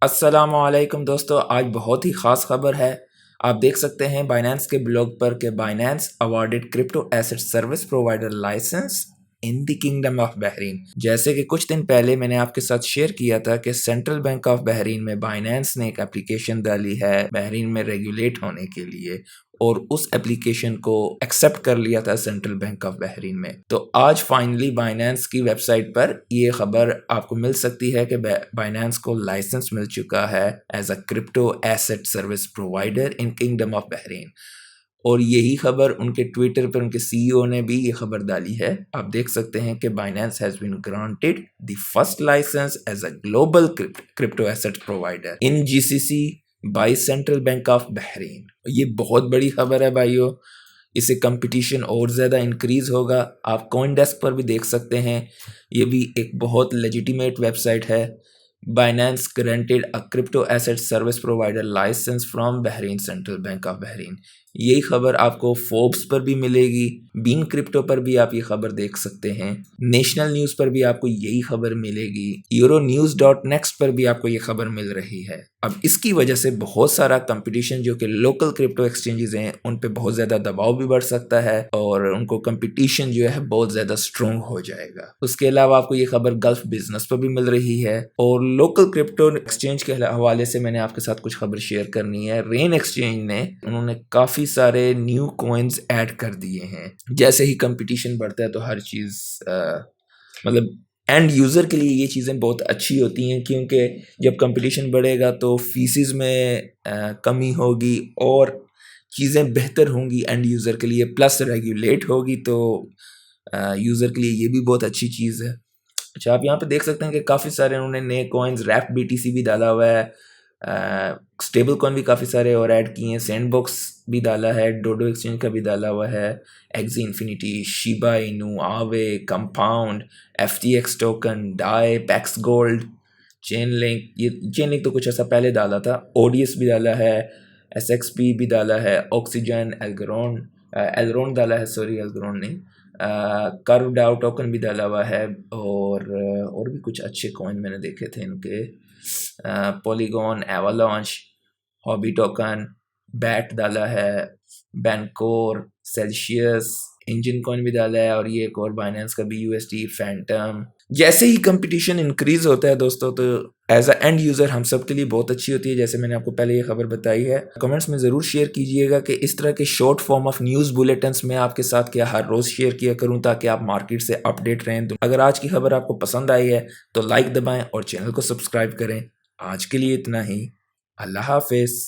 अस्सलामुअलैकुम दोस्तों, आज बहुत ही ख़ास खबर है। आप देख सकते हैं बाइनेंस के ब्लॉग पर कि Binance awarded crypto asset service provider licence in the kingdom of Bahrain. जैसे कि कुछ दिन पहले मैंने आपके साथ शेयर किया था कि सेंट्रल बैंक ऑफ बहरीन में बाइनेंस ने एक एप्लीकेशन डाली है बहरीन में रेगुलेट होने के लिए, और उस एप्लीकेशन को एक्सेप्ट कर लिया था सेंट्रल बैंक ऑफ बहरीन में। तो आज फाइनली बाइनेंस की वेबसाइट पर ये खबर आपको मिल सकती है कि बाइनेंस को लाइसेंस मिल चुका है as a crypto asset service provider in kingdom of Bahrain. और यही खबर उनके ट्विटर पर उनके सीईओ ने भी ये खबर डाली है। आप देख सकते हैं कि Binance has been granted the first licence as a global crypto asset provider in GCC by central bank of Bahrain. ये बहुत बड़ी खबर है भाइयों, इससे कंपटीशन और ज़्यादा इंक्रीज़ होगा। आप कॉइनडेस्क पर भी देख सकते हैं, ये भी एक बहुत लेजिटिमेट वेबसाइट है। Binance granted a crypto asset service provider licence from Bahrain central bank of Bahrain. यही खबर आपको फोर्ब्स पर भी मिलेगी, बीन क्रिप्टो पर भी आप ये खबर देख सकते हैं, नेशनल न्यूज़ पर भी आपको यही खबर मिलेगी, euronews.next पर भी आपको ये खबर मिल रही है। अब इसकी वजह से बहुत सारा कंपटीशन जो कि लोकल क्रिप्टो एक्सचेंजेस हैं उन पे बहुत ज़्यादा दबाव भी बढ़ सकता है और उनको कंपटीशन जो है बहुत ज़्यादा स्ट्रॉन्ग हो जाएगा। उसके अलावा आपको ये खबर गल्फ बिजनेस पर भी मिल रही है। और लोकल क्रिप्टो एक्सचेंज के हवाले से मैंने आपके साथ कुछ खबर शेयर करनी है। रेन एक्सचेंज ने उन्होंने काफ़ी सारे न्यू कॉइन्स ऐड कर दिए हैं। जैसे ही कंपटीशन बढ़ता है तो हर चीज़ मतलब एंड यूज़र के लिए ये चीज़ें बहुत अच्छी होती हैं, क्योंकि जब कंपटीशन बढ़ेगा तो फीसिस में कमी होगी और चीज़ें बेहतर होंगी एंड यूज़र के लिए, प्लस रेगुलेट होगी तो यूज़र के लिए ये भी बहुत अच्छी चीज़ है। अच्छा, आप यहाँ पे देख सकते हैं कि काफ़ी सारे उन्होंने नए कॉइन्स, रैप बीटीसी भी डाला हुआ है, स्टेबल कॉइन भी काफ़ी सारे और ऐड किए हैं, सैंडबॉक्स भी डाला है, डोडो एक्सचेंज का भी डाला हुआ है, XC infinity, Shiba Inu, Aave, Compound, FTX token, Dai, Pax Gold, Chainlink. ये चेन लिंक तो कुछ ऐसा पहले डाला था, ओडीएस भी डाला है, SXP भी डाला है, ऑक्सीजन, एलरोन डाला है, सॉरी एलरोन नहीं, कर्व डाउ टोकन भी डाला हुआ है, और भी कुछ अच्छे कॉइन मैंने देखे थे इनके, पॉलीगॉन, एवालॉन्च, हॉबी टोकन, बैट डाला है, बैंकोर, सेल्सियस, इंजन कॉइन भी डाला है, और ये एक और बाइनेंस का भी USD फैंटम। जैसे ही कंपटीशन इंक्रीज होता है दोस्तों, तो एज अ एंड यूज़र हम सब के लिए बहुत अच्छी होती है, जैसे मैंने आपको पहले ये खबर बताई है। कमेंट्स में ज़रूर शेयर कीजिएगा कि इस तरह के short form of news bulletins में आपके साथ क्या हर रोज़ शेयर किया करूं, ताकि आप मार्केट से अपडेट रहें। तो अगर आज की खबर आपको पसंद आई है तो लाइक दबाएं और चैनल को सब्सक्राइब करें। आज के लिए इतना ही। अल्लाह हाफिज़।